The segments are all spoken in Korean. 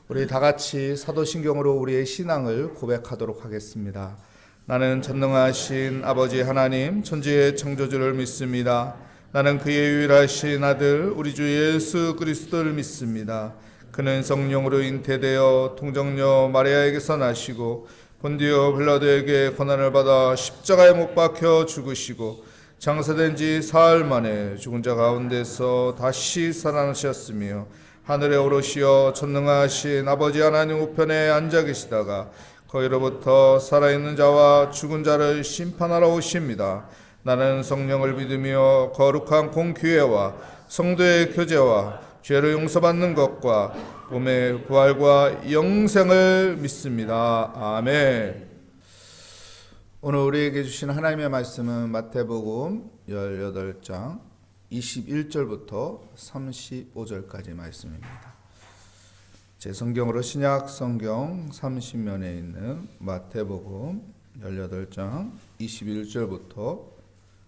우리 다 같이 사도신경으로 우리의 신앙을 고백하도록 하겠습니다. 나는 전능하신 아버지 하나님 천지의 창조주를 믿습니다. 나는 그의 유일하신 아들 우리 주 예수 그리스도를 믿습니다. 그는 성령으로 잉태되어 통정녀 마리아에게서 나시고 본디오 빌라도에게 고난을 받아 십자가에 못 박혀 죽으시고 장사된 지 사흘 만에 죽은 자 가운데서 다시 살아나셨으며 하늘에 오르시어 전능하신 아버지 하나님 우편에 앉아 계시다가 거기로부터 살아있는 자와 죽은 자를 심판하러 오십니다. 나는 성령을 믿으며 거룩한 공교회와 성도의 교제와 죄를 용서받는 것과 몸의 부활과 영생을 믿습니다. 아멘. 오늘 우리에게 주신 하나님의 말씀은 마태복음 18장 21절부터 35절까지 말씀입니다. 제 성경으로 신약 성경 30면에 있는 마태복음 18장 21절부터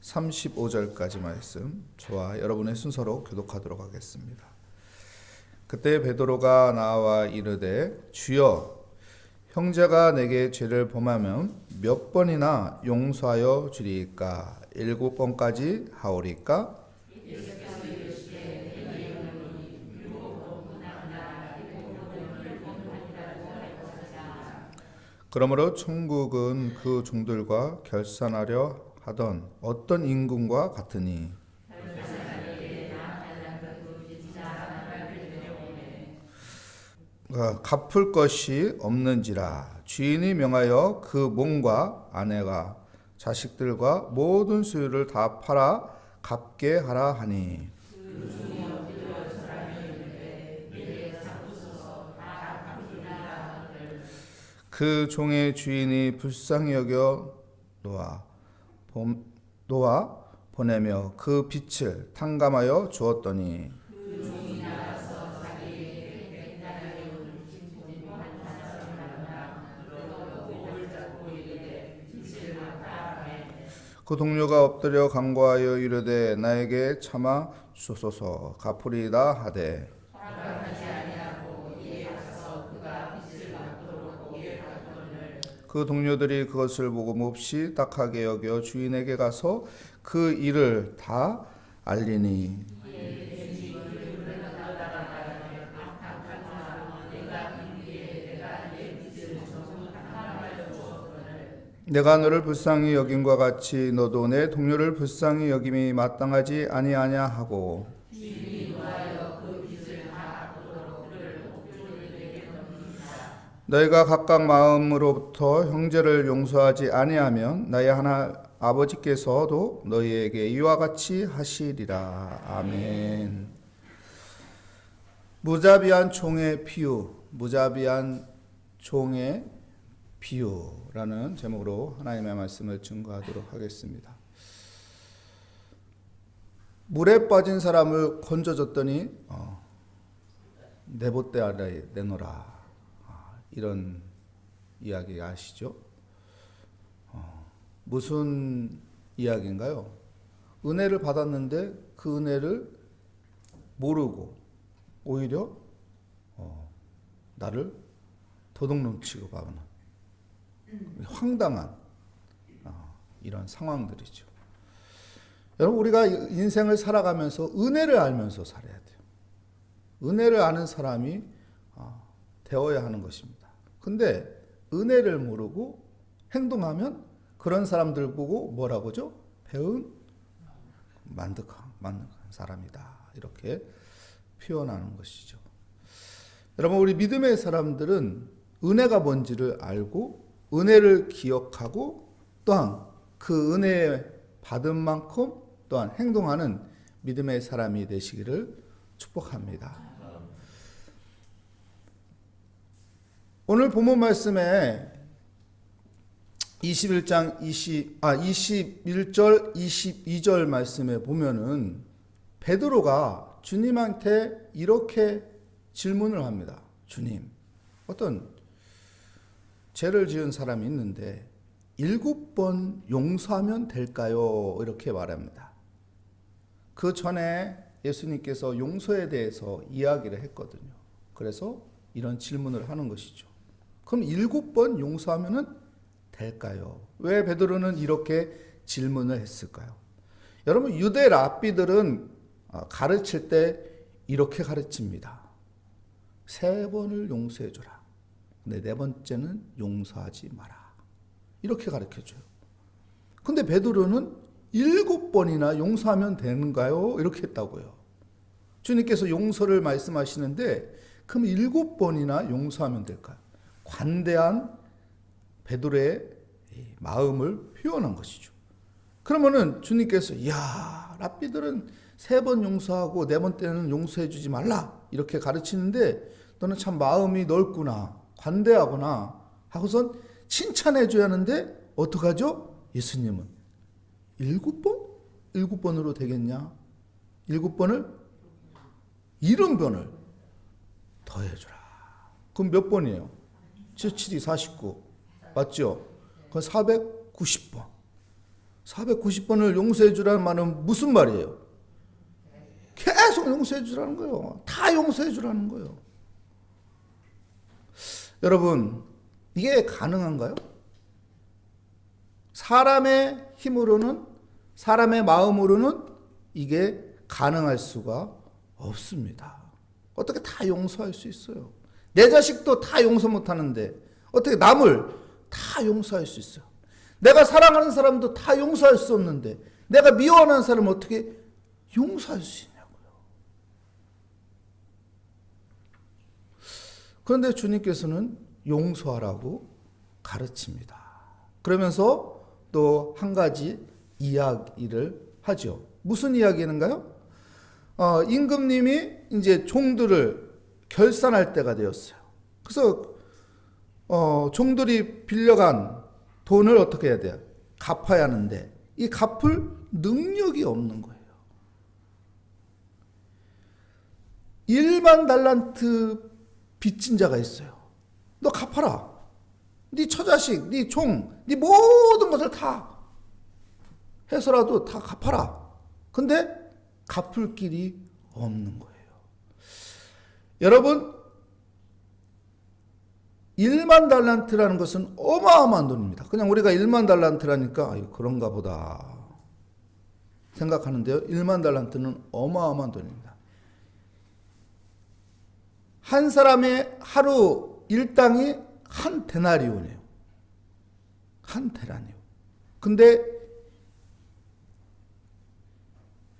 35절까지 말씀, 저와 여러분의 순서로 교독하도록 하겠습니다. 그때 베드로가 나와 이르되 주여, 형제가 내게 죄를 범하면 몇 번이나 용서하여 주리이까? 7번까지 하오리까? 그러므로 천국은 그 종들과 결산하려 하던 어떤 임금과 같으니 갚을 것이 없는지라 주인이 명하여 그 몸과 아내가 자식들과 모든 소유를 다 팔아 갚게 하라 하니 그 종의 주인이 불쌍히 여겨 놓아 보내며 그 빚을 탕감하여 주었더니 그 동료가 엎드려 간구하여 이르되 나에게 참아 주소서 갚으리이다 하되 그 동료들이 그것을 보고 몹시 딱하게 여겨 주인에게 가서 그 일을 다 알리니 내가 너를 불쌍히 여김과 같이 너도 내 동료를 불쌍히 여김이 마땅하지 아니하냐 하고 너희가 각각 마음으로부터 형제를 용서하지 아니하면 나의 하나 아버지께서도 너희에게 이와 같이 하시리라. 아멘. 무자비한 종의 비유, 무자비한 종의 비유라는 제목으로 하나님의 말씀을 증거하도록 하겠습니다. 물에 빠진 사람을 건져줬더니 내봇대 아래 내놓으라. 이런 이야기 아시죠? 무슨 이야기인가요? 은혜를 받았는데 그 은혜를 모르고 오히려 나를 도둑놈 취급하는 황당한 이런 상황들이죠. 여러분, 우리가 인생을 살아가면서 은혜를 알면서 살아야 돼요. 은혜를 아는 사람이 되어야 하는 것입니다. 근데 은혜를 모르고 행동하면 그런 사람들 보고 뭐라고 하죠? 배은 만득한 사람이다. 이렇게 표현하는 것이죠. 여러분, 우리 믿음의 사람들은 은혜가 뭔지를 알고 은혜를 기억하고 또한 그 은혜 받은 만큼 또한 행동하는 믿음의 사람이 되시기를 축복합니다. 오늘 본문 말씀에 21절 22절 말씀에 보면은 베드로가 주님한테 이렇게 질문을 합니다. 주님, 어떤 죄를 지은 사람이 있는데 7번 용서하면 될까요? 이렇게 말합니다. 그 전에 예수님께서 용서에 대해서 이야기를 했거든요. 그래서 이런 질문을 하는 것이죠. 그럼 7번 용서하면은 될까요? 왜 베드로는 이렇게 질문을 했을까요? 여러분, 유대 랍비들은 가르칠 때 이렇게 가르칩니다. 3번을 용서해줘라. 근데 4번째는 용서하지 마라. 이렇게 가르쳐줘요. 근데 베드로는 7번이나 용서하면 되는가요? 이렇게 했다고요. 주님께서 용서를 말씀하시는데 그럼 7번이나 용서하면 될까요? 관대한 베드로의 마음을 표현한 것이죠. 그러면은 주님께서 랍비들은 3번 용서하고 4번 때는 용서해 주지 말라 이렇게 가르치는데 너는 참 마음이 넓구나, 관대하구나 하고선 칭찬해 줘야 하는데 어떡하죠? 예수님은 7번? 7번으로 되겠냐? 7번을 70번을 더해주라. 그럼 몇 번이에요? 7, 7이 49 맞죠? 그건 490번. 490번을 용서해 주라는 말은 무슨 말이에요? 계속 용서해 주라는 거예요. 다 용서해 주라는 거예요. 여러분, 이게 가능한가요? 사람의 힘으로는, 사람의 마음으로는 이게 가능할 수가 없습니다. 어떻게 다 용서할 수 있어요? 내 자식도 다 용서 못하는데 어떻게 남을 다 용서할 수 있어요? 내가 사랑하는 사람도 다 용서할 수 없는데 내가 미워하는 사람을 어떻게 용서할 수 있냐고요. 그런데 주님께서는 용서하라고 가르칩니다. 그러면서 또 한 가지 이야기를 하죠. 무슨 이야기인가요? 임금님이 이제 종들을 결산할 때가 되었어요. 그래서 종들이 빌려간 돈을 어떻게 해야 돼요? 갚아야 하는데 이 갚을 능력이 없는 거예요. 1만 달란트 빚진 자가 있어요. 너 갚아라. 네 처자식, 네 종, 네 모든 것을 다 해서라도 다 갚아라. 근데 갚을 길이 없는 거예요. 여러분, 1만 달란트라는 것은 어마어마한 돈입니다. 그냥 우리가 1만 달란트라니까 그런가 보다 생각하는데요. 1만 달란트는 어마어마한 돈입니다. 한 사람의 하루 일당이 한 데나리온이에요. 한 데나리온. 근데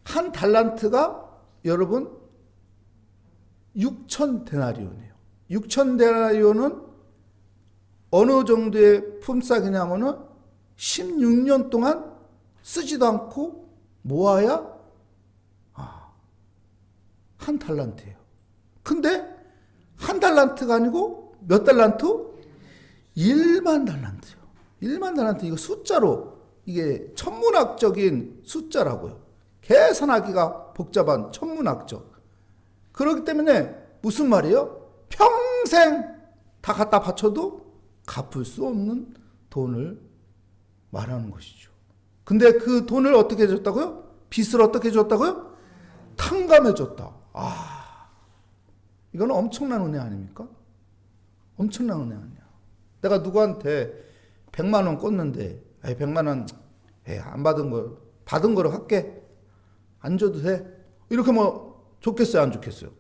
한 달란트가 여러분 6천 데나리온이에요. 6천 데나리온은 어느 정도의 품삯이냐면은 16년 동안 쓰지도 않고 모아야 한 달란트예요. 근데 한 달란트가 아니고 몇 달란트? 1만 달란트요. 1만 달란트 이거 숫자로 이게 천문학적인 숫자라고요. 계산하기가 복잡한 천문학적. 그렇기 때문에 무슨 말이에요? 평생 다 갖다 바쳐도 갚을 수 없는 돈을 말하는 것이죠. 근데 그 돈을 어떻게 줬다고요? 빚을 어떻게 줬다고요? 탕감해 줬다. 이건 엄청난 은혜 아닙니까? 엄청난 은혜 아니야. 내가 누구한테 100만 원 꽂는데 100만 원 안 받은 거로 할게. 안 줘도 돼? 이렇게 뭐 좋겠어요? 안 좋겠어요?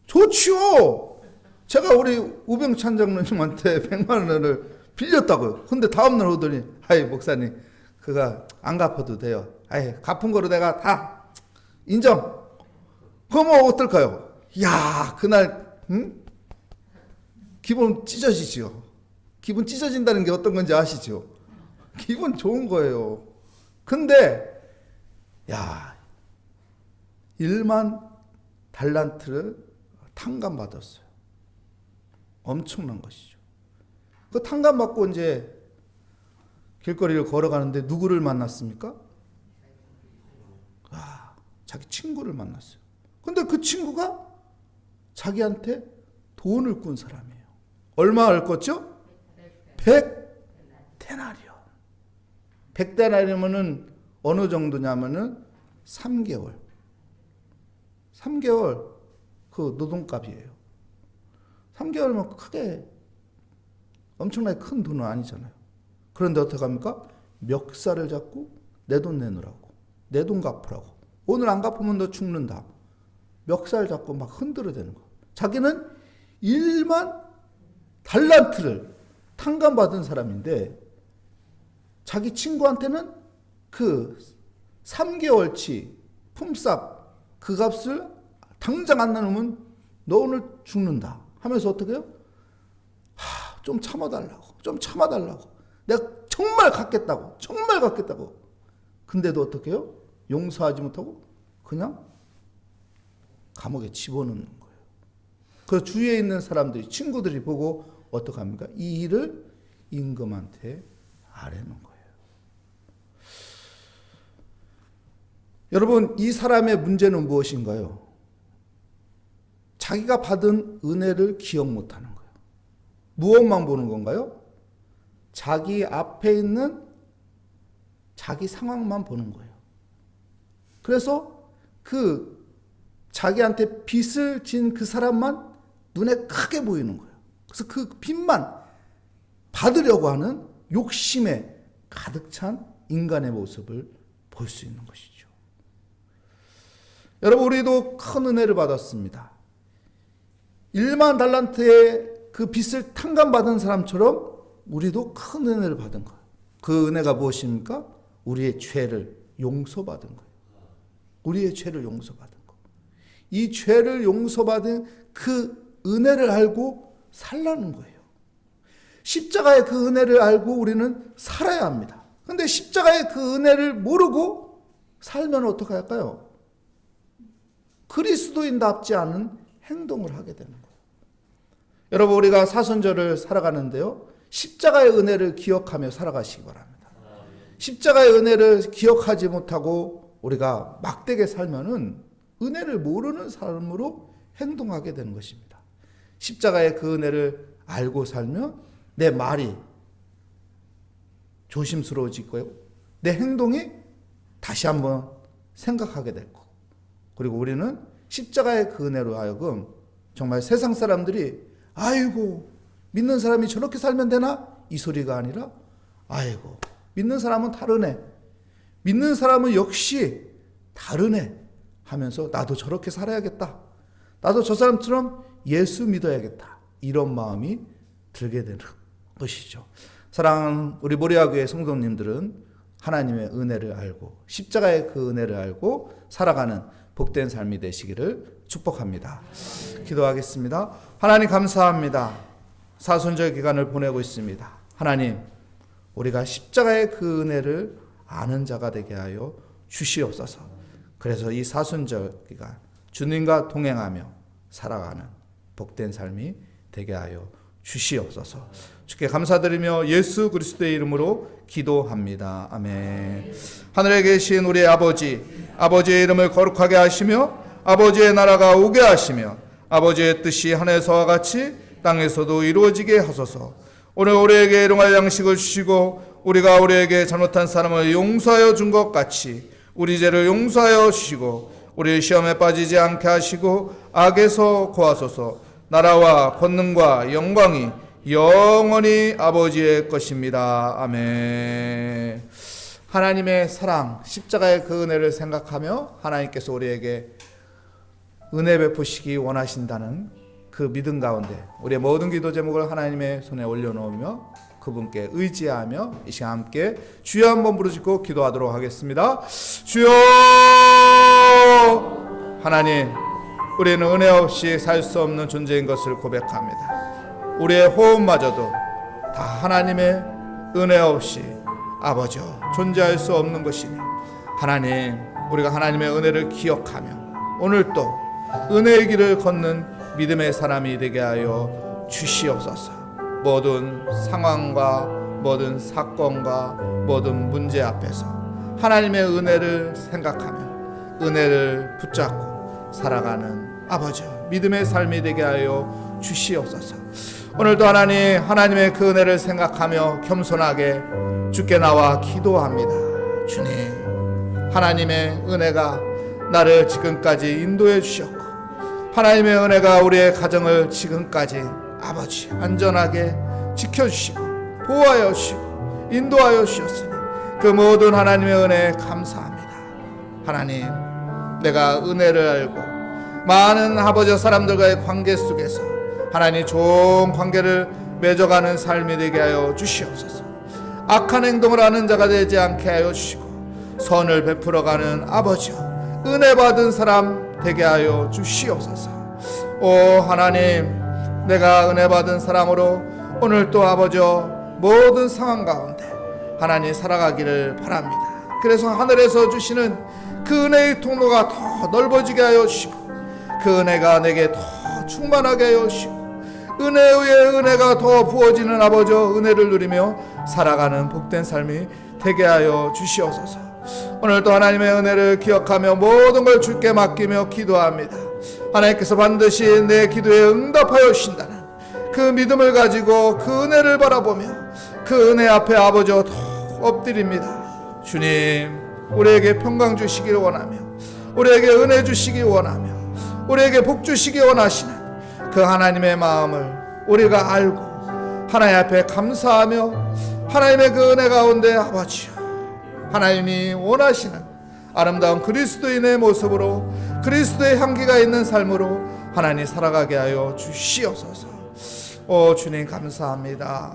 좋지요. 제가 우리 우병찬 장로님한테 100만 원을 빌렸다고요. 근데 다음날 오더니 목사님 그거 안 갚아도 돼요. 갚은 거로 내가 다 인정. 그러면 어떨까요? 그날 기분 찢어지죠. 기분 찢어진다는 게 어떤 건지 아시죠? 기분 좋은 거예요. 근데 1만 달란트를 탕감받았어요. 엄청난 것이죠. 그 탕감받고 이제 길거리를 걸어가는데 누구를 만났습니까? 자기 친구를 만났어요. 근데 그 친구가 자기한테 돈을 꾼 사람이에요. 얼마를 꿨죠? 100데나리온. 100데나리온은 어느 정도냐면은 3개월 그 노동값이에요. 3개월이면 크게 엄청나게 큰 돈은 아니잖아요. 그런데 어떻게 합니까? 멱살을 잡고 내 돈 내놓으라고, 내 돈 갚으라고, 오늘 안 갚으면 너 죽는다. 멱살 잡고 막 흔들어대는 거예요. 자기는 1만 달란트를 탕감받은 사람인데 자기 친구한테는 그 3개월치 품삯 그 값을 당장 안 나누면 너 오늘 죽는다 하면서 어떻게 해요? 좀 참아달라고, 좀 참아달라고, 내가 정말 갚겠다고, 정말 갚겠다고. 근데도 어떻게 해요? 용서하지 못하고 그냥 감옥에 집어넣는 거예요. 그래서 주위에 있는 사람들이, 친구들이 보고 어떻게 합니까? 이 일을 임금한테 아뢰는 거예요. 여러분, 이 사람의 문제는 무엇인가요? 자기가 받은 은혜를 기억 못하는 거예요. 무엇만 보는 건가요? 자기 앞에 있는 자기 상황만 보는 거예요. 그래서 그 자기한테 빚을 진 그 사람만 눈에 크게 보이는 거예요. 그래서 그 빚만 받으려고 하는 욕심에 가득 찬 인간의 모습을 볼 수 있는 것이죠. 여러분, 우리도 큰 은혜를 받았습니다. 1만 달란트의 그 빚을 탕감받은 사람처럼 우리도 큰 은혜를 받은 거예요. 그 은혜가 무엇입니까? 우리의 죄를 용서받은 거예요. 우리의 죄를 용서받은 거. 이 죄를 용서받은 그 은혜를 알고 살라는 거예요. 십자가의 그 은혜를 알고 우리는 살아야 합니다. 그런데 십자가의 그 은혜를 모르고 살면 어떻게 할까요? 그리스도인답지 않은 행동을 하게 되는 거예요. 여러분, 우리가 사순절을 살아가는데요, 십자가의 은혜를 기억하며 살아가시기 바랍니다. 십자가의 은혜를 기억하지 못하고 우리가 막되게 살면은 은혜를 모르는 사람으로 행동하게 되는 것입니다. 십자가의 그 은혜를 알고 살면 내 말이 조심스러워질 거예요. 내 행동이 다시 한번 생각하게 될 거고, 그리고 우리는 십자가의 그 은혜로 하여금 정말 세상 사람들이 아이고 믿는 사람이 저렇게 살면 되나? 이 소리가 아니라 아이고 믿는 사람은 다르네, 믿는 사람은 역시 다르네 하면서 나도 저렇게 살아야겠다, 나도 저 사람처럼 예수 믿어야겠다, 이런 마음이 들게 되는 것이죠. 사랑하는 우리 모리아교회 성도님들은 하나님의 은혜를 알고 십자가의 그 은혜를 알고 살아가는 복된 삶이 되시기를 축복합니다. 기도하겠습니다. 하나님 감사합니다. 사순절 기간을 보내고 있습니다. 하나님, 우리가 십자가의 그 은혜를 아는 자가 되게 하여 주시옵소서. 그래서 이 사순절 기간 주님과 동행하며 살아가는 복된 삶이 되게 하여 주시옵소서. 주께 감사드리며 예수 그리스도의 이름으로 기도합니다. 아멘. 하늘에 계신 우리 아버지의 이름을 거룩하게 하시며 아버지의 나라가 오게 하시며 아버지의 뜻이 하늘에서와 같이 땅에서도 이루어지게 하소서. 오늘 우리에게 일용할 양식을 주시고 우리가 우리에게 잘못한 사람을 용서하여 준 것 같이 우리 죄를 용서하여 주시고 우리 시험에 빠지지 않게 하시고 악에서 구하소서. 나라와 권능과 영광이 영원히 아버지의 것입니다. 아멘. 하나님의 사랑, 십자가의 그 은혜를 생각하며 하나님께서 우리에게 은혜 베푸시기 원하신다는 그 믿음 가운데 우리의 모든 기도 제목을 하나님의 손에 올려놓으며 그분께 의지하며 이 시간 함께 주여 한번 부르짖고 기도하도록 하겠습니다. 주여! 하나님, 우리는 은혜 없이 살 수 없는 존재인 것을 고백합니다. 우리의 호흡마저도 다 하나님의 은혜 없이 아버지 존재할 수 없는 것이니 하나님, 우리가 하나님의 은혜를 기억하며 오늘 또 은혜의 길을 걷는 믿음의 사람이 되게 하여 주시옵소서. 모든 상황과 모든 사건과 모든 문제 앞에서 하나님의 은혜를 생각하며 은혜를 붙잡고 살아가는 아버지 믿음의 삶이 되게 하여 주시옵소서. 오늘도 하나님의 그 은혜를 생각하며 겸손하게 주께 나와 기도합니다. 주님, 하나님의 은혜가 나를 지금까지 인도해 주셨고 하나님의 은혜가 우리의 가정을 지금까지 아버지 안전하게 지켜주시고 보호하여 주시고 인도하여 주셨으니 그 모든 하나님의 은혜에 감사합니다. 하나님, 내가 은혜를 알고 많은 아버지 사람들과의 관계 속에서 하나님 좋은 관계를 맺어가는 삶이 되게 하여 주시옵소서. 악한 행동을 하는 자가 되지 않게 하여 주시고 선을 베풀어가는 아버지여 은혜 받은 사람 되게 하여 주시옵소서. 오 하나님, 내가 은혜 받은 사람으로 오늘 또 아버지여 모든 상황 가운데 하나님 살아가기를 바랍니다. 그래서 하늘에서 주시는 그 은혜의 통로가 더 넓어지게 하여 주시고 그 은혜가 내게 더 충만하게 하여 주시고 은혜 위에 은혜가 더 부어지는 아버지여 은혜를 누리며 살아가는 복된 삶이 되게 하여 주시옵소서. 오늘도 하나님의 은혜를 기억하며 모든 걸 주께 맡기며 기도합니다. 하나님께서 반드시 내 기도에 응답하여 주신다는 그 믿음을 가지고 그 은혜를 바라보며 그 은혜 앞에 아버지여 더 엎드립니다. 주님, 우리에게 평강 주시기를 원하며 우리에게 은혜 주시기 원하며 우리에게 복 주시기 원하시는 그 하나님의 마음을 우리가 알고 하나님 앞에 감사하며 하나님의 그 은혜 가운데 아버지여 하나님이 원하시는 아름다운 그리스도인의 모습으로 그리스도의 향기가 있는 삶으로 하나님 살아가게 하여 주시옵소서. 오 주님 감사합니다.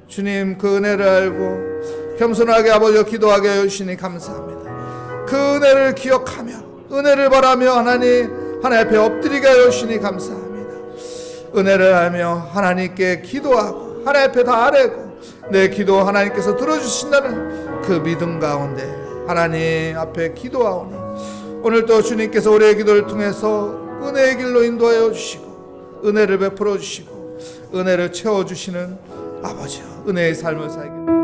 주님 그 은혜를 알고 겸손하게 아버지여 기도하게 하여 주시니 감사합니다. 그 은혜를 기억하며 은혜를 바라며 하나님 앞에 엎드리게 하여 주시니 감사합니다. 은혜를 알며 하나님께 기도하고 하나님 앞에 다 아뢰고 내 기도 하나님께서 들어주신다는 그 믿음 가운데 하나님 앞에 기도하오니 오늘도 주님께서 우리의 기도를 통해서 은혜의 길로 인도하여 주시고 은혜를 베풀어 주시고 은혜를 채워주시는 아버지여 은혜의 삶을 살게